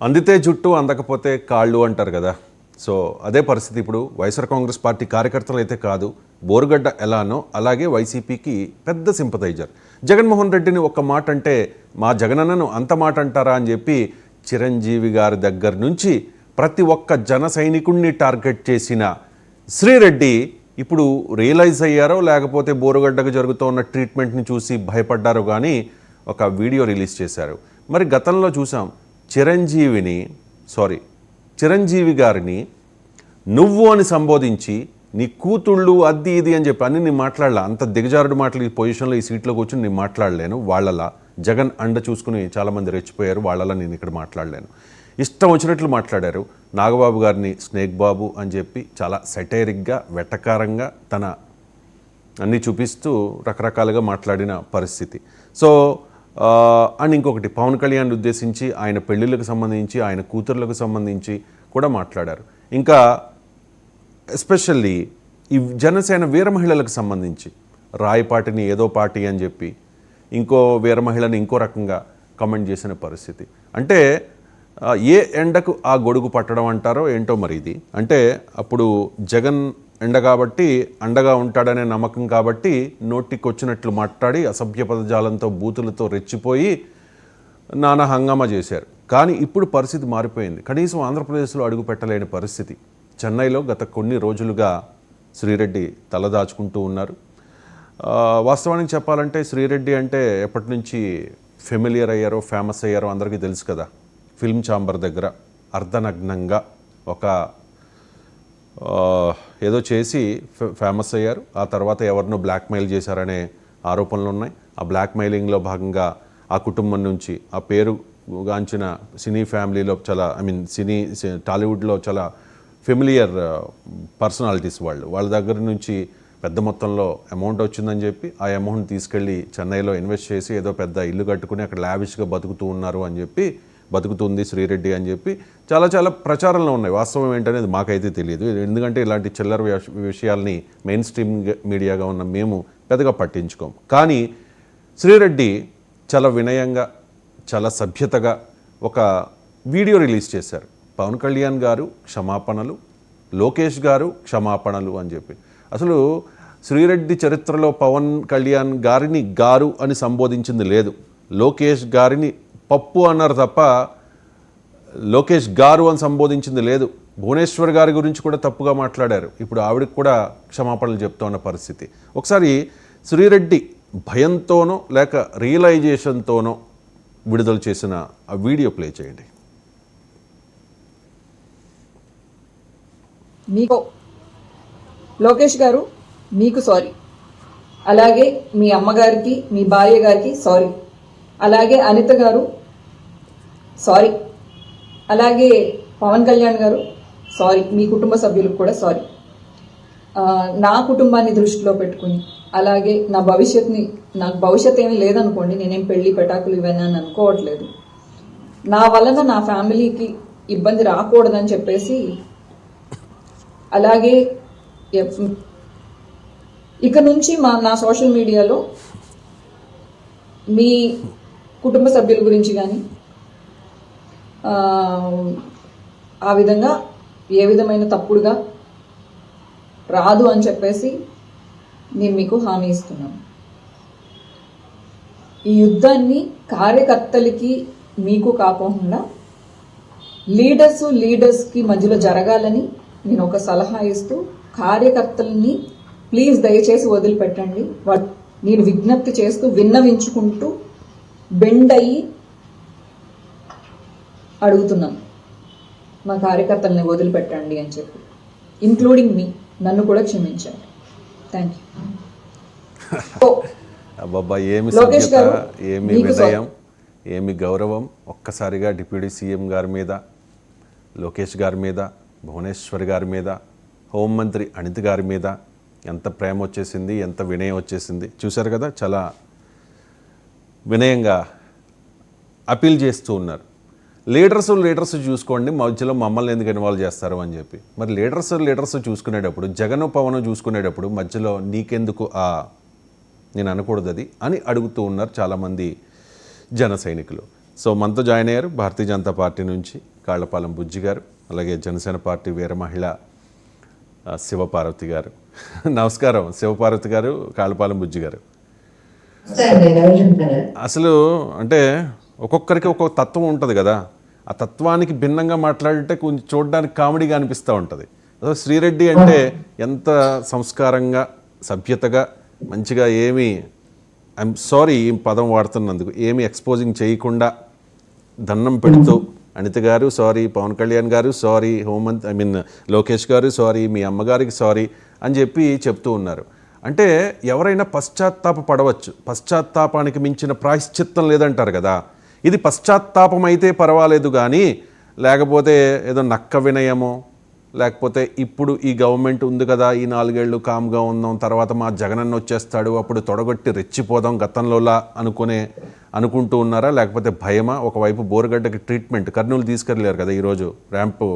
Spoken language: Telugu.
అందితే జుట్టు అందకపోతే కాళ్ళు అంటారు కదా. సో అదే పరిస్థితి ఇప్పుడు వైఎస్ఆర్ కాంగ్రెస్ పార్టీ కార్యకర్తలు అయితే కాదు, బోరుగడ్డ ఎలానో అలాగే వైసీపీకి పెద్ద సింపథైజర్. జగన్మోహన్ రెడ్డిని ఒక్క మాట అంటే మా జగనన్నను అంత మాట అంటారా అని చెప్పి చిరంజీవి గారి దగ్గర నుంచి ప్రతి ఒక్క జన సైనికుడిని టార్గెట్ చేసిన శ్రీరెడ్డి ఇప్పుడు రియలైజ్ అయ్యారో లేకపోతే బోరుగడ్డకు జరుగుతున్న ట్రీట్మెంట్ని చూసి భయపడ్డారో కానీ ఒక వీడియో రిలీజ్ చేశారు. మరి గతంలో చూసాం చిరంజీవి గారిని నువ్వు అని సంబోధించి నీ కూతుళ్ళు అద్ది ఇది అని చెప్పి అన్ని నేను మాట్లాడలే. అంత దిగజారుడు మాటలు ఈ పొజిషన్లో ఈ సీట్లో కూర్చొని నేను మాట్లాడలేను. వాళ్ళలా జగన్ అండ చూసుకుని చాలామంది రెచ్చిపోయారు, వాళ్ళలా నేను ఇక్కడ మాట్లాడలేను. ఇష్టం వచ్చినట్లు మాట్లాడారు. నాగబాబు గారిని స్నేక్ బాబు అని చెప్పి చాలా సెటైరిక్గా వెటకారంగా తన అన్నీ చూపిస్తూ రకరకాలుగా మాట్లాడిన పరిస్థితి. సో అండ్ ఇంకొకటి పవన్ కళ్యాణ్ ఉద్దేశించి ఆయన పెళ్ళిళ్ళకు సంబంధించి ఆయన కూతుర్లకు సంబంధించి కూడా మాట్లాడారు. ఇంకా ఎస్పెషల్లీ ఈ జనసేన వీర మహిళలకు సంబంధించి రాయపాటిని ఏదో పార్టీ అని చెప్పి ఇంకో వీర మహిళని ఇంకో రకంగా కమెంట్ చేసిన పరిస్థితి. అంటే ఏ ఎండకు ఆ గొడుగు పట్టడం అంటారో ఏంటో మరి ఇది. అంటే అప్పుడు జగన్ ఎండ కాబట్టి అండగా ఉంటాడనే నమ్మకం కాబట్టి నోటికొచ్చినట్లు మాట్లాడి అసభ్య పదజాలంతో బూతులతో రెచ్చిపోయి నానా హంగామా చేశారు. కానీ ఇప్పుడు పరిస్థితి మారిపోయింది. కనీసం ఆంధ్రప్రదేశ్లో అడుగు పెట్టలేని పరిస్థితి. చెన్నైలో గత కొన్ని రోజులుగా శ్రీరెడ్డి తలదాచుకుంటూ ఉన్నారు. వాస్తవానికి చెప్పాలంటే శ్రీరెడ్డి అంటే ఎప్పటి నుంచి ఫెమిలియర్ అయ్యారో ఫేమస్ అయ్యారో అందరికీ తెలుసు కదా. ఫిల్మ్ ఛాంబర్ దగ్గర అర్ధనగ్నంగా ఒక ఏదో చేసి ఫేమస్ అయ్యారు. ఆ తర్వాత ఎవరినో బ్లాక్మెయిల్ చేశారనే ఆరోపణలు ఉన్నాయి. ఆ బ్లాక్మెయిలింగ్లో భాగంగా ఆ కుటుంబం నుంచి ఆ పేరుగాంచిన సినీ ఫ్యామిలీలో చాలా సినీ టాలీవుడ్లో చాలా ఫెమిలియర్ పర్సనాలిటీస్ వాళ్ళ దగ్గర నుంచి పెద్ద మొత్తంలో అమౌంట్ వచ్చిందని చెప్పి ఆ అమౌంట్ తీసుకెళ్ళి చెన్నైలో ఇన్వెస్ట్ చేసి ఏదో పెద్ద ఇల్లు కట్టుకుని అక్కడ లావిష్గా బతుకుతుంది శ్రీరెడ్డి అని చెప్పి చాలా ప్రచారంలో ఉన్నాయి. వాస్తవం ఏంటనేది మాకైతే తెలియదు. ఎందుకంటే ఇలాంటి చిల్లర విషయాల్ని మెయిన్ స్ట్రీమ్ మీడియాగా ఉన్న మేము పెద్దగా పట్టించుకోం. కానీ శ్రీరెడ్డి చాలా వినయంగా చాలా సభ్యతగా ఒక వీడియో రిలీజ్ చేశారు. పవన్ కళ్యాణ్ గారు క్షమాపణలు, లోకేష్ గారు క్షమాపణలు అని చెప్పి. అసలు శ్రీరెడ్డి చరిత్రలో పవన్ కళ్యాణ్ గారిని గారు అని సంబోధించింది లేదు. లోకేష్ గారిని పప్పు అన్నారు తప్ప లోకేష్ గారు అని సంబోధించింది లేదు. భువనేశ్వర్ గారి గురించి కూడా తప్పుగా మాట్లాడారు. ఇప్పుడు ఆవిడకి కూడా క్షమాపణలు చెప్తున్న పరిస్థితి. ఒకసారి శ్రీరెడ్డి భయంతోనో లేక రియలైజేషన్తోనో విడుదల చేసిన ఆ వీడియో ప్లే చేయండి. మీకు లోకేష్ గారు మీకు సారీ, అలాగే మీ అమ్మగారికి మీ భార్య గారికి సారీ, అలాగే అనిత గారు సారీ, అలాగే పవన్ కళ్యాణ్ గారు సారీ, మీ కుటుంబ సభ్యులకు కూడా సారీ. నా కుటుంబాన్ని దృష్టిలో పెట్టుకుని అలాగే నాకు భవిష్యత్ ఏమీ లేదనుకోండి, నేనేం పెళ్లి పెటాకులు ఇవన్నీ అని అనుకోవట్లేదు. నా వలన నా ఫ్యామిలీకి ఇబ్బంది రాకూడదని చెప్పేసి, అలాగే ఇక నుంచి నా సోషల్ మీడియాలో మీ కుటుంబ సభ్యుల గురించి కానీ ఆ విధంగా ఏ విధమైన తప్పుడుగా రాదు అని చెప్పేసి నేను మీకు హామీ ఇస్తున్నాను. ఈ యుద్ధాన్ని కార్యకర్తలకి మీకు కాకుండా లీడర్స్కి మధ్యలో జరగాలని నేను ఒక సలహా ఇస్తూ, కార్యకర్తల్ని ప్లీజ్ దయచేసి వదిలిపెట్టండి. నేను విజ్ఞప్తి చేస్తూ విన్నవించుకుంటూ బెండ్ అయ్యి అడుగుతున్నాను, మా కార్యకర్తల్ని వదిలిపెట్టండి అని చెప్పి, ఇంక్లూడింగ్ మీ, నన్ను కూడా క్షమించండి. Thank you. అబ్బాబ్బా, ఏమి సభ్యత, ఏమి వినయం, ఏమి గౌరవం. ఒక్కసారిగా డిప్యూటీ సీఎం గారి మీద, లోకేష్ గారి మీద, భువనేశ్వర్ గారి మీద, హోంమంత్రి అనిత గారి మీద ఎంత ప్రేమ వచ్చేసింది, ఎంత వినయం వచ్చేసింది. చూశారు కదా, చాలా వినయంగా అపీల్ చేస్తూ ఉన్నారు. లీడర్స్ చూసుకోండి, మధ్యలో మమ్మల్ని ఎందుకు ఇన్వాల్వ్ చేస్తారు అని చెప్పి. మరి లీడర్స్ చూసుకునేటప్పుడు, జగన్ పవన్ చూసుకునేటప్పుడు మధ్యలో నీకెందుకు నేను అనకూడదు అది అని అడుగుతూ ఉన్నారు చాలామంది జన సైనికులు. సో మనతో జాయిన్ అయ్యారు భారతీయ జనతా పార్టీ నుంచి కాళ్లపాలెం బుజ్జి గారు, అలాగే జనసేన పార్టీ వీర మహిళ శివపార్వతి గారు. నమస్కారం శివపార్వతి గారు, కాళ్లపాలెం బుజ్జి గారు. అసలు అంటే ఒక్కొక్కరికి ఒక్కొక్క తత్వం ఉంటుంది కదా, ఆ తత్వానికి భిన్నంగా మాట్లాడితే కొంచెం చూడడానికి కామెడీగా అనిపిస్తూ ఉంటుంది. అసలు శ్రీరెడ్డి అంటే ఎంత సంస్కారంగా, సభ్యతగా, మంచిగా, ఏమీ ఐఎమ్ సారీ ఈ పదం వాడుతున్నందుకు, ఏమీ ఎక్స్పోజింగ్ చేయకుండా దండం పెడుతూ అనిత గారు సారీ, పవన్ కళ్యాణ్ గారు సారీ, లోకేష్ గారు సారీ, మీ అమ్మగారికి సారీ అని చెప్పి చెప్తూ ఉన్నారు. అంటే ఎవరైనా పశ్చాత్తాప పడవచ్చు, పశ్చాత్తాపానికి మించిన ప్రాయశ్చిత్తం లేదంటారు కదా. ఇది పశ్చాత్తాపం అయితే పర్వాలేదు కానీ, లేకపోతే ఏదో నక్క వినయమో, లేకపోతే ఇప్పుడు ఈ గవర్నమెంట్ ఉంది కదా, ఈ 4 ఏళ్ళు కామ్గా ఉందాం, తర్వాత మా జగనన్న వచ్చేస్తాడు అప్పుడు తొడగొట్టి రెచ్చిపోదాం గతంలోలా అనుకుంటూ ఉన్నారా, లేకపోతే భయమా? ఒకవైపు బోరుగడ్డకి ట్రీట్మెంట్ కర్నూలు తీసుకెళ్ళారు కదా ఈరోజు ర్యాంపు